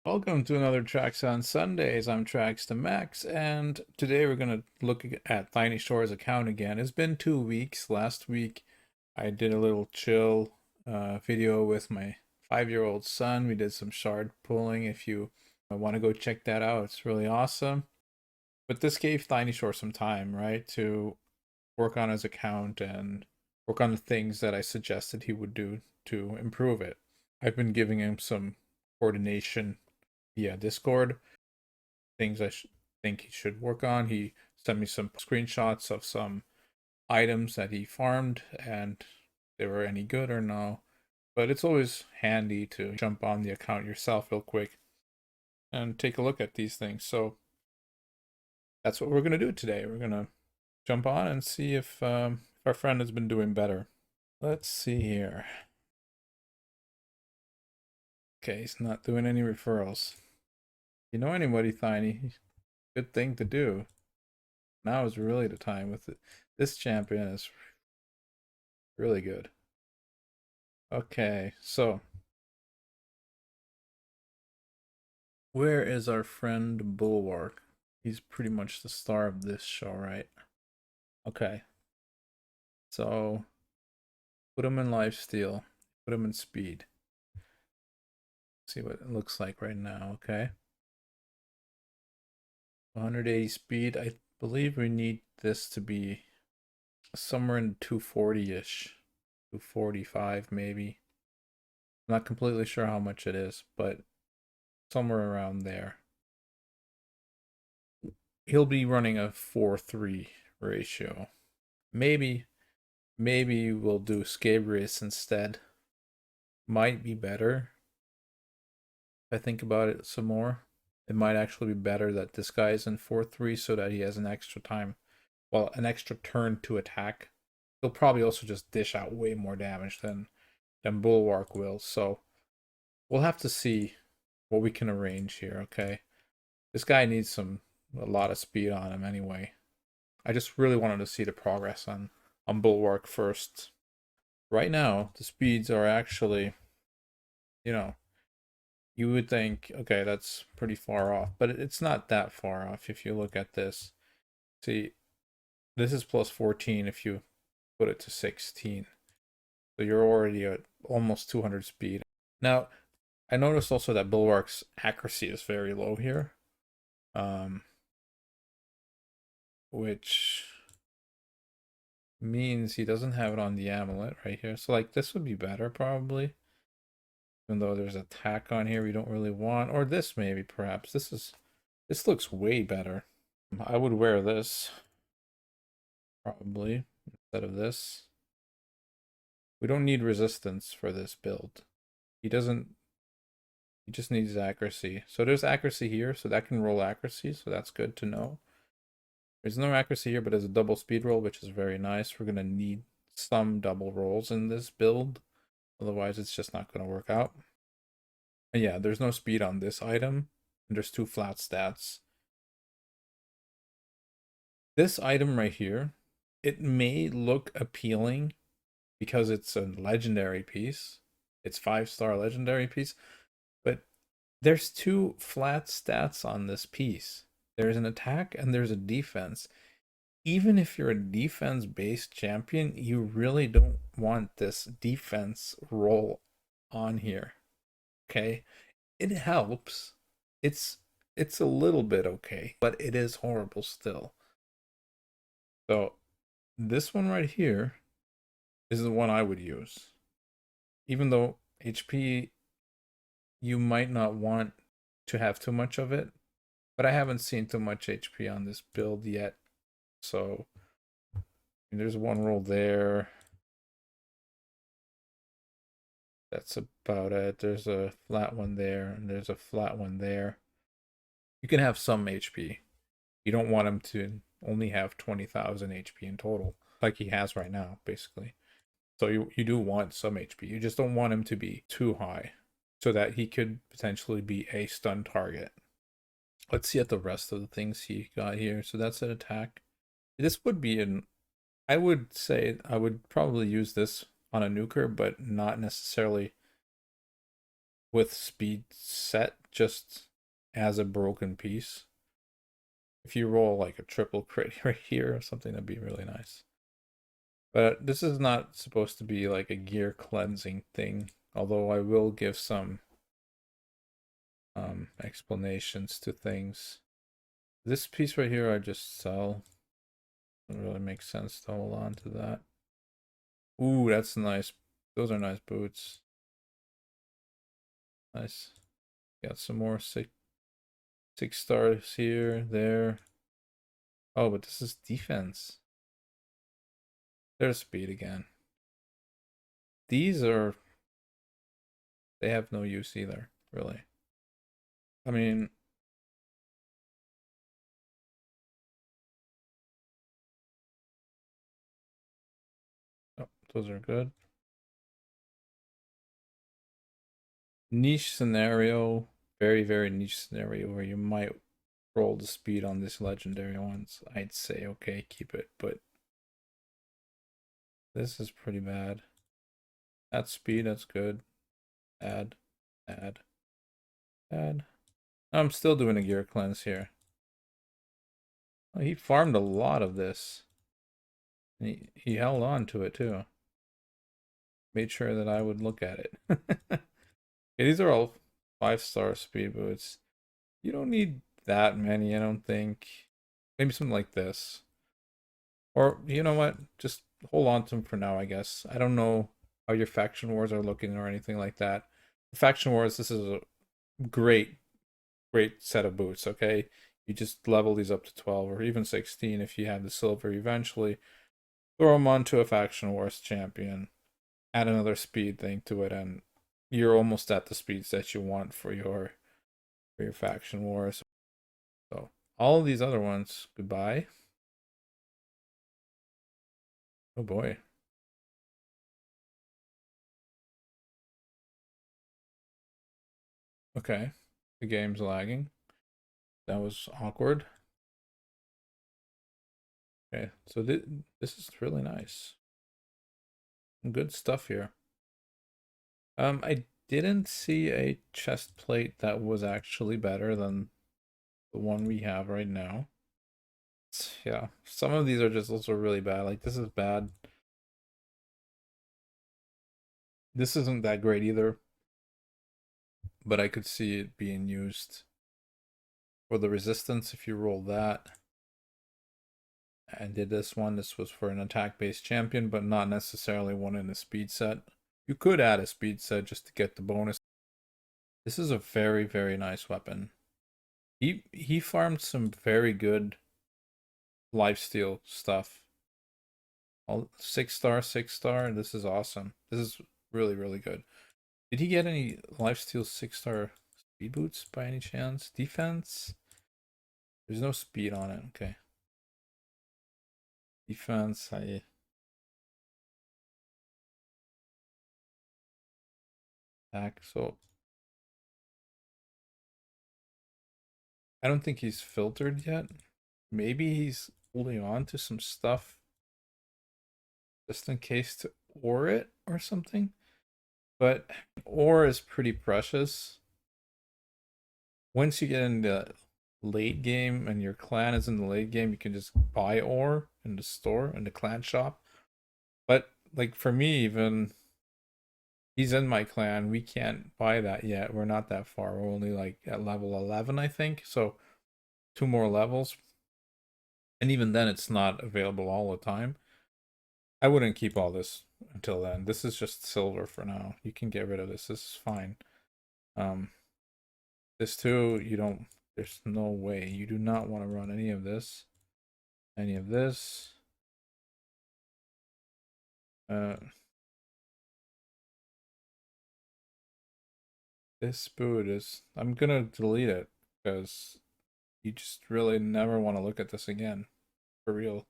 Welcome to another Tracks on Sundays. I'm Tracks to Max, and today we're going to look at Thinyshor's account again. It's been 2 weeks. Last week, I did a little chill video with my 5-year-old son. We did some shard pulling. If you want to go check that out, it's really awesome. But this gave Thinyshor some time, right, to work on his account and work on the things that I suggested he would do to improve it. I've been giving him some coordination via Discord, things think he should work on. He sent me some screenshots of some items that he farmed and they were any good or no. But it's always handy to jump on the account yourself real quick and take a look at these things. So that's what we're going to do today. We're going to jump on and see if our friend has been doing better. Let's see here. Okay, he's not doing any referrals. You know anybody, Tiny? Good thing to do. Now is really the time with it. This champion is really good. Okay, so where is our friend Bulwark? He's pretty much the star of this show, right? Okay, so put him in lifesteal, put him in speed. See what it looks like right now, okay? 180 speed. I believe we need this to be somewhere in 240-ish, 245 maybe. I'm not completely sure how much it is, but somewhere around there. He'll be running a 4-3 ratio. Maybe we'll do Scabrius instead. Might be better. If I think about it some more, it might actually be better that this guy is in 4-3 so that he has an extra time, well, an extra turn to attack. He'll probably also just dish out way more damage than Bulwark will. So we'll have to see what we can arrange here, okay? This guy needs a lot of speed on him anyway. I just really wanted to see the progress on Bulwark first. Right now, the speeds are actually, you would think, okay, that's pretty far off, but it's not that far off if you look at this. See, this is plus 14 if you put it to 16. So you're already at almost 200 speed. Now, I noticed also that Bulwark's accuracy is very low here. Which means he doesn't have it on the amulet right here. So like this would be better probably. Even though there's attack on here we don't really want. Or this maybe perhaps. This looks way better. I would wear this probably instead of this. We don't need resistance for this build. He just needs accuracy. So there's accuracy here, so that can roll accuracy, so that's good to know. There's no accuracy here, but there's a double speed roll, which is very nice. We're gonna need some double rolls in this build. Otherwise, it's just not gonna work out. And yeah, there's no speed on this item, and there's 2 flat stats. This item right here, it may look appealing because it's a legendary piece. It's 5-star legendary piece, but there's 2 flat stats on this piece. There's an attack and there's a defense. Even if you're a defense-based champion, you really don't want this defense roll on here. Okay? It helps. It's a little bit okay, but it is horrible still. So this one right here is the one I would use. Even though HP, you might not want to have too much of it, but I haven't seen too much HP on this build yet. So there's one roll there. That's about it. There's a flat one there, and there's a flat one there. You can have some HP. You don't want him to only have 20,000 HP in total, like he has right now, basically. So you do want some HP. You just don't want him to be too high, so that he could potentially be a stun target. Let's see at the rest of the things he got here. So that's an attack. This would be I would say I would probably use this on a nuker, but not necessarily with speed set just as a broken piece. If you roll like a triple crit right here or something, that'd be really nice. But this is not supposed to be like a gear cleansing thing, although I will give some explanations to things. This piece right here I just sell. Doesn't really make sense to hold on to that. Ooh, that's nice. Those are nice boots. Nice. Got some more six stars here, there. Oh, but this is defense. There's speed again. These are, they have no use either, really. I mean, oh, those are good. Niche scenario, very, very niche scenario where you might roll the speed on this legendary ones. I'd say, okay, keep it, but this is pretty bad. That's speed, that's good. Add, add, add. I'm still doing a gear cleanse here. Oh, he farmed a lot of this. And he held on to it too. Made sure that I would look at it. Okay, these are all 5-star speed boots. You don't need that many, I don't think. Maybe something like this. Or, you know what? Just hold on to them for now, I guess. I don't know how your faction wars are looking or anything like that. The faction wars, this is a great, great set of boots, okay? You just level these up to 12 or even 16 if you have the silver eventually. Throw them onto a faction wars champion. Add another speed thing to it, and you're almost at the speeds that you want for your faction wars. So all of these other ones, goodbye. Oh boy. Okay. The game's lagging. That was awkward. Okay, so this is really nice. Good stuff here. I didn't see a chest plate that was actually better than the one we have right now. Yeah, some of these are just also really bad. Like this is bad. This isn't that great either, but I could see it being used for the resistance if you roll that. I did this one. This was for an attack-based champion, but not necessarily one in a speed set. You could add a speed set just to get the bonus. This is a very, very nice weapon. He farmed some very good lifesteal stuff. All 6-star, 6-star. This is awesome. This is really, really good. Did he get any lifesteal 6-star speed boots by any chance? Defense? There's no speed on it. Okay. Defense. Attack. So I don't think he's filtered yet. Maybe he's holding on to some stuff just in case to ore it or something. But ore is pretty precious. Once you get into late game and your clan is in the late game, you can just buy ore in the store, in the clan shop. But like for me, even he's in my clan, we can't buy that yet. We're not that far. We're only like at level 11, I think. So 2 more levels. And even then, it's not available all the time. I wouldn't keep all this until then. This is just silver for now. You can get rid of this. This is fine. This too, you don't, there's no way. You do not want to run any of this. Any of this. This boot is, I'm gonna delete it because you just really never want to look at this again. For real.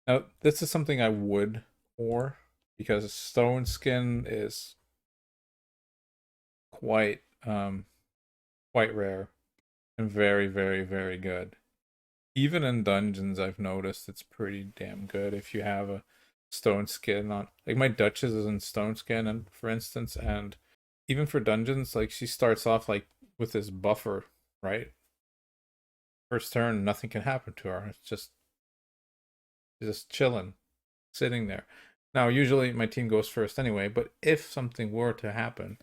Now, this is something I would ore because stone skin is quite quite rare and very, very, very good. Even in dungeons, I've noticed it's pretty damn good if you have a stone skin on. Like my Duchess is in stone skin, and for instance, and even for dungeons, like she starts off like with this buffer, right? First turn, nothing can happen to her. It's just chilling, sitting there. Now, usually my team goes first anyway, but if something were to happen,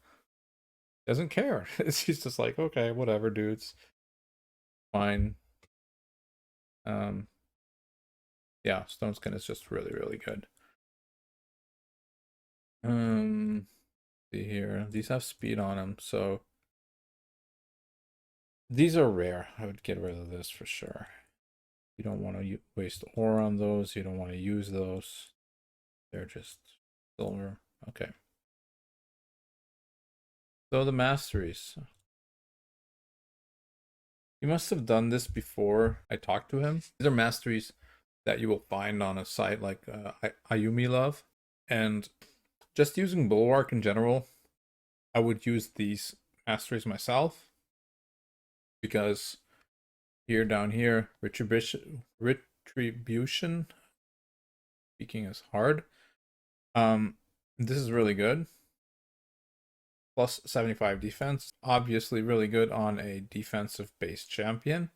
doesn't care. She's just like, okay, whatever, dudes. Fine. Yeah, Stone Skin is just really, really good. See here. These have speed on them, so these are rare. I would get rid of this for sure. You don't want to waste ore on those. You don't want to use those. They're just silver. Okay. So the masteries. He must have done this before I talked to him. These are masteries that you will find on a site like Ayumi Love. And just using Bulwark in general, I would use these masteries myself. Because here, down here, Retribution, speaking is hard. This is really good. Plus 75 defense. Obviously really good on a defensive based champion.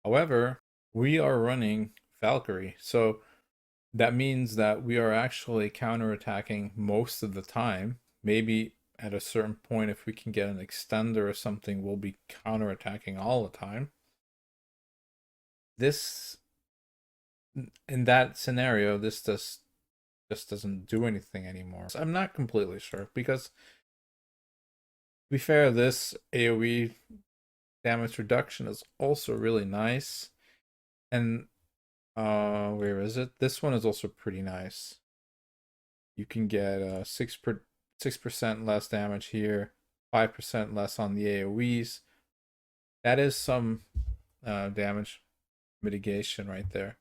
However, we are running Valkyrie. So that means that we are actually counterattacking most of the time. Maybe at a certain point, if we can get an extender or something, we'll be counterattacking all the time. This, in that scenario, this just doesn't do anything anymore. So I'm not completely sure because, to be fair, this AoE damage reduction is also really nice. And where is it? This one is also pretty nice. You can get 6% less damage here, 5% less on the AoEs. That is some damage mitigation right there.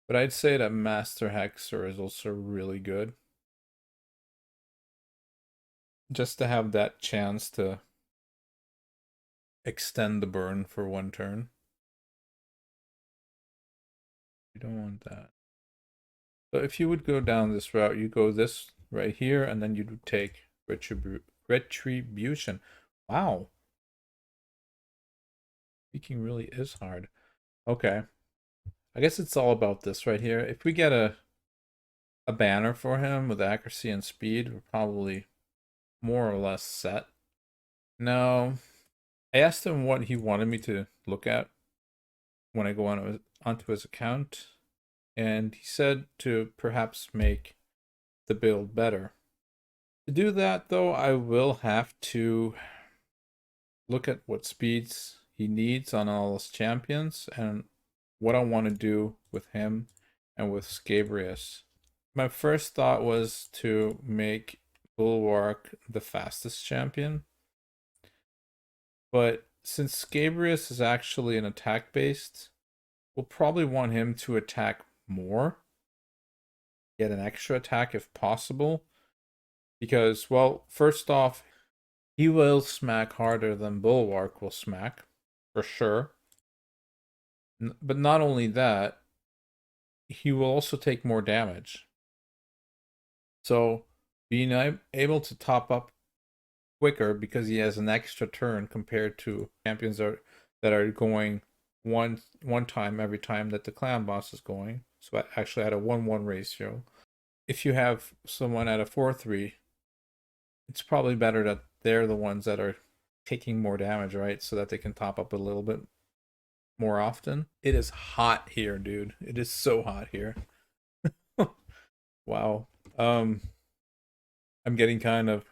But I'd say that Master Hexer is also really good. Just to have that chance to extend the burn for one turn. You don't want that. So if you would go down this route, you go this right here, and then you'd take Retribution. Wow. Speaking really is hard. Okay. I guess it's all about this right here. If we get a banner for him with accuracy and speed, we're probably more or less set. No. I asked him what he wanted me to look at when I go onto his account, and he said to perhaps make the build better. To do that, though, I will have to look at what speeds he needs on all his champions and what I want to do with him and with Scabrius. My first thought was to make Bulwark the fastest champion, but since Scabrius is actually an attack based, we'll probably want him to attack more, get an extra attack if possible, because, well, first off, he will smack harder than Bulwark will smack, for sure. But not only that, he will also take more damage. So being able to top up quicker because he has an extra turn compared to champions that are going one time every time that the Clanboss is going. So actually at a 1-1 ratio. If you have someone at a 4-3, it's probably better that they're the ones that are taking more damage, right? So that they can top up a little bit more often. It is hot here, dude. It is so hot here. Wow. I'm getting kind of,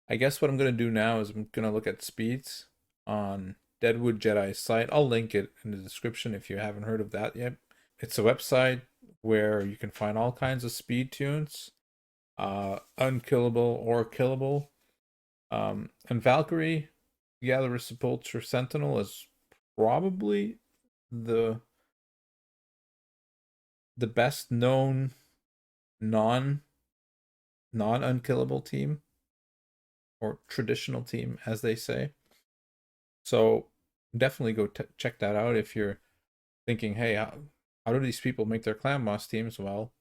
I guess what I'm going to do now is I'm going to look at speeds on Deadwoodjedi's site. I'll link it in the description if you haven't heard of that yet. It's a website where you can find all kinds of speed tunes, unkillable or killable. And Valkyrie, Gather Sepulture Sentinel is probably the best known non-unkillable team, or traditional team as they say. So definitely go check that out if you're thinking, hey, how do these people make their Clanboss teams? Well,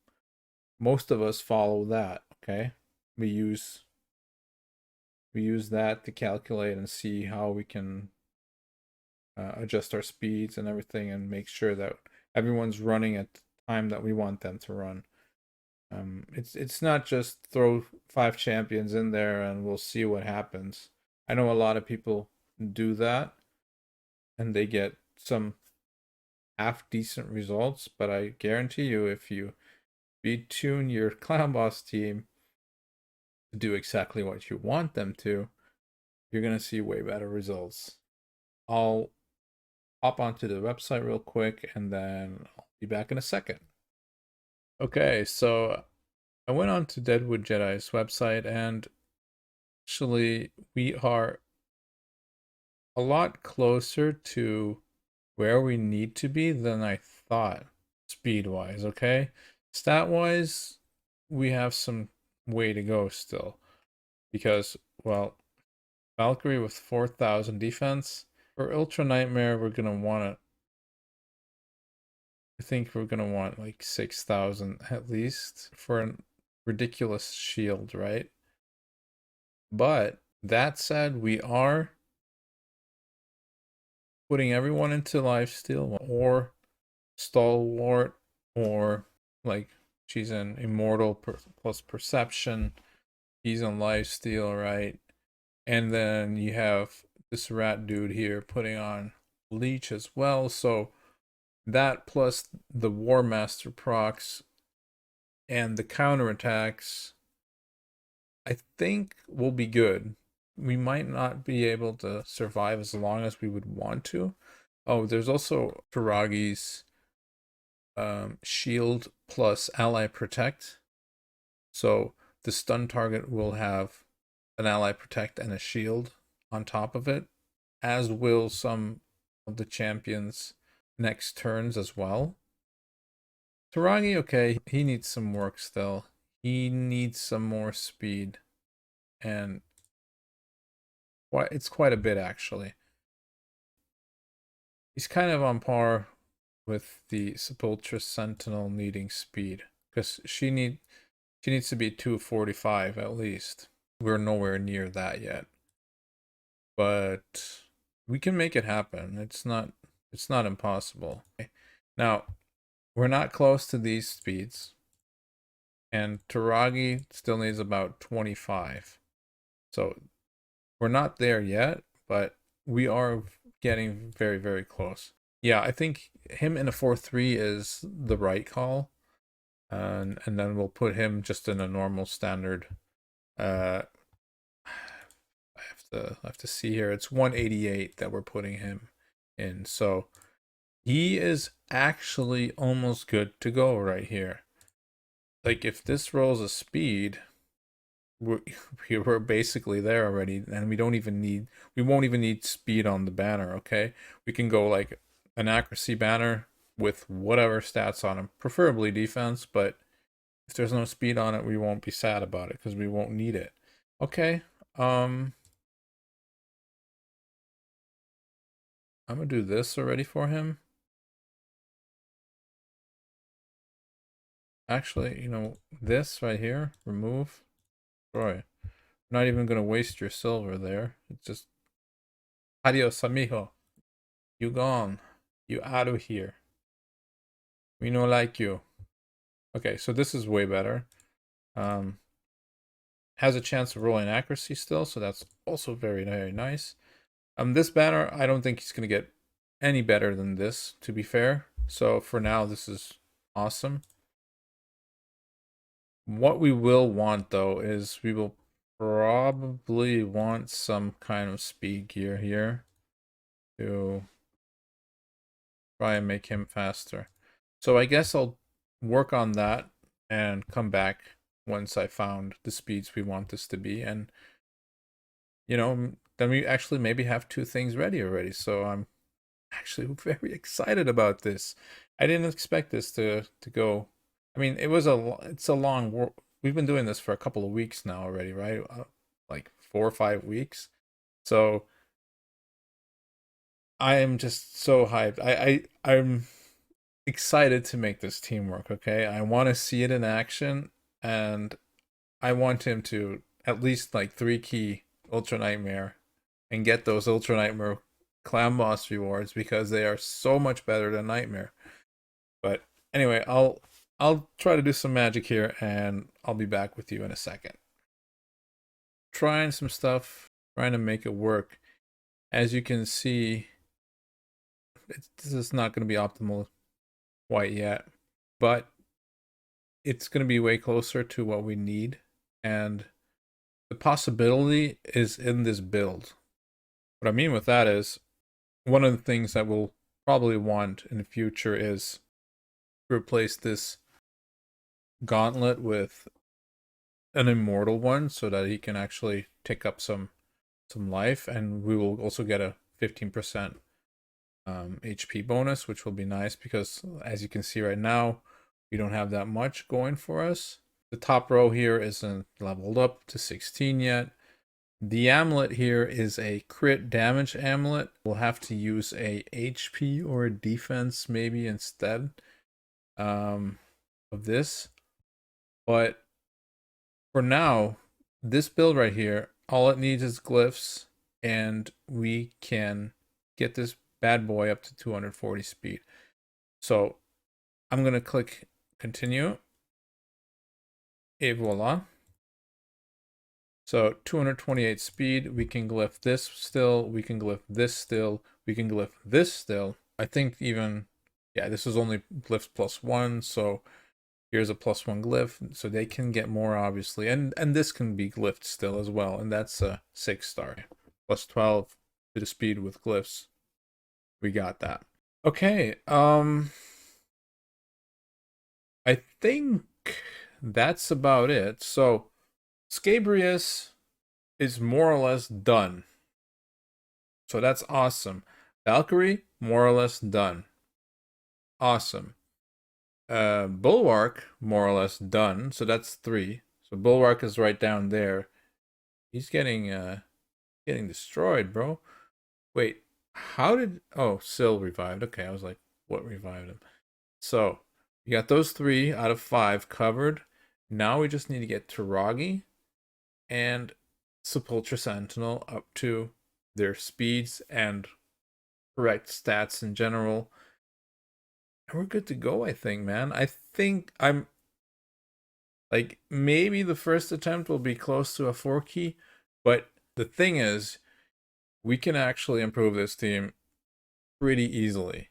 most of us follow that, okay? We use that to calculate and see how we can adjust our speeds and everything and make sure that everyone's running at the time that we want them to run. It's not just throw 5 champions in there and we'll see what happens. I know a lot of people do that and they get some half decent results, but I guarantee you if you retune your Clanboss team to do exactly what you want them to, you're gonna see way better results. I'll hop onto the website real quick and then I'll be back in a second. Okay, so I went on to Deadwoodjedi's website and actually we are a lot closer to where we need to be than I thought speed wise, okay? Stat wise, we have some way to go still because, well, Valkyrie with 4,000 defense. For Ultra Nightmare, we're gonna want to. I think we're gonna want like 6,000 at least for a ridiculous shield, right? But that said, we are putting everyone into lifesteal or stalwart or like she's an immortal plus perception. He's on lifesteal, right? And then you have this rat dude here putting on leech as well. So that plus the War Master procs and the counterattacks, I think will be good. We might not be able to survive as long as we would want to. Oh, there's also Taragi's shield plus ally protect. So the stun target will have an ally protect and a shield on top of it, as will some of the champions next turns as well. Taragi, okay, he needs some work still. He needs some more speed, and it's quite a bit actually. He's kind of on par with the Sepultura Sentinel needing speed because she needs to be 245 at least. We're nowhere near that yet, but we can make it happen. It's not impossible. Now we're not close to these speeds, and Taragi still needs about 25. So we're not there yet, but we are getting very, very close. Yeah, I think him in a 4-3 is the right call. And then we'll put him just in a normal standard. I have to see here. It's 188 that we're putting him in. So he is actually almost good to go right here. Like if this rolls a speed, we're basically there already, and we won't even need speed on the banner, okay? We can go like an accuracy banner with whatever stats on him, preferably defense, but if there's no speed on it, we won't be sad about it because we won't need it. Okay. I'm gonna do this already for him. Actually, this right here, remove, destroy. I'm not even gonna waste your silver there. It's just adios, amigo. You gone. You out of here. We no like you. Okay, so this is way better. Has a chance of rolling accuracy still, so that's also very, very nice. This banner, I don't think he's gonna get any better than this, to be fair. So for now, this is awesome. What we will want though is we will probably want some kind of speed gear here to try and make him faster. So I guess I'll work on that and come back once I found the speeds we want this to be. And, then we actually maybe have 2 things ready already. So I'm actually very excited about this. I didn't expect this to go. I mean, it's a long we've been doing this for a couple of weeks now already, right? Like 4 or 5 weeks. So I am just so hyped. I'm excited to make this team work, okay? I want to see it in action, and I want him to at least like 3 key Ultra Nightmare and get those Ultra Nightmare Clanboss rewards because they are so much better than Nightmare. But anyway, I'll try to do some magic here and I'll be back with you in a second. Trying some stuff, trying to make it work. As you can see, this is not going to be optimal quite yet, but it's going to be way closer to what we need, and the possibility is in this build. What I mean with that is, one of the things that we'll probably want in the future is to replace this gauntlet with an immortal one so that he can actually take up some life, and we will also get a 15% HP bonus, which will be nice because as you can see right now, we don't have that much going for us. The top row here isn't leveled up to 16 yet. The amulet here is a crit damage amulet. We'll have to use a HP or a defense maybe instead of this. But for now, this build right here, all it needs is glyphs, and we can get this bad boy up to 240 speed. So I'm going to click continue. Et voila. So 228 speed, we can glyph this still, we can glyph this still, we can glyph this still. I think even, yeah, this is only glyphs +1, so here's a +1 glyph, so they can get more obviously. And this can be glyphed still as well, and that's a 6-star. +12 to the speed with glyphs. We got that. Okay, I think that's about it. So Scabrius is more or less done. So that's awesome. Valkyrie, more or less done. Awesome. Bulwark, more or less done. So that's 3. So Bulwark is right down there. He's getting destroyed, bro. Wait, how did... Oh, Syl revived. Okay, I was like, what revived him? So, we got those 3 out of 5 covered. Now we just need to get Taragi and Sepulchre Sentinel up to their speeds and correct stats in general. And we're good to go, I think, man. I think I'm... Like, maybe the first attempt will be close to a 4 key, but the thing is, we can actually improve this team pretty easily.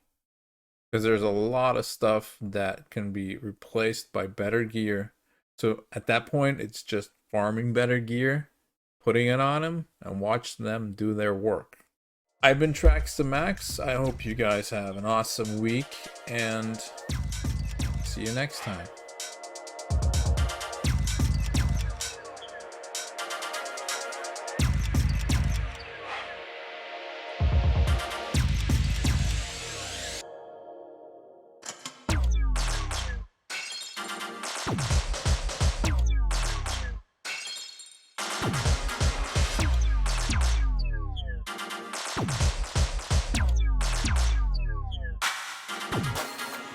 Because there's a lot of stuff that can be replaced by better gear. So at that point, it's just farming better gear, putting it on them, and watch them do their work. I've been Trax to Max. I hope you guys have an awesome week, and see you next time.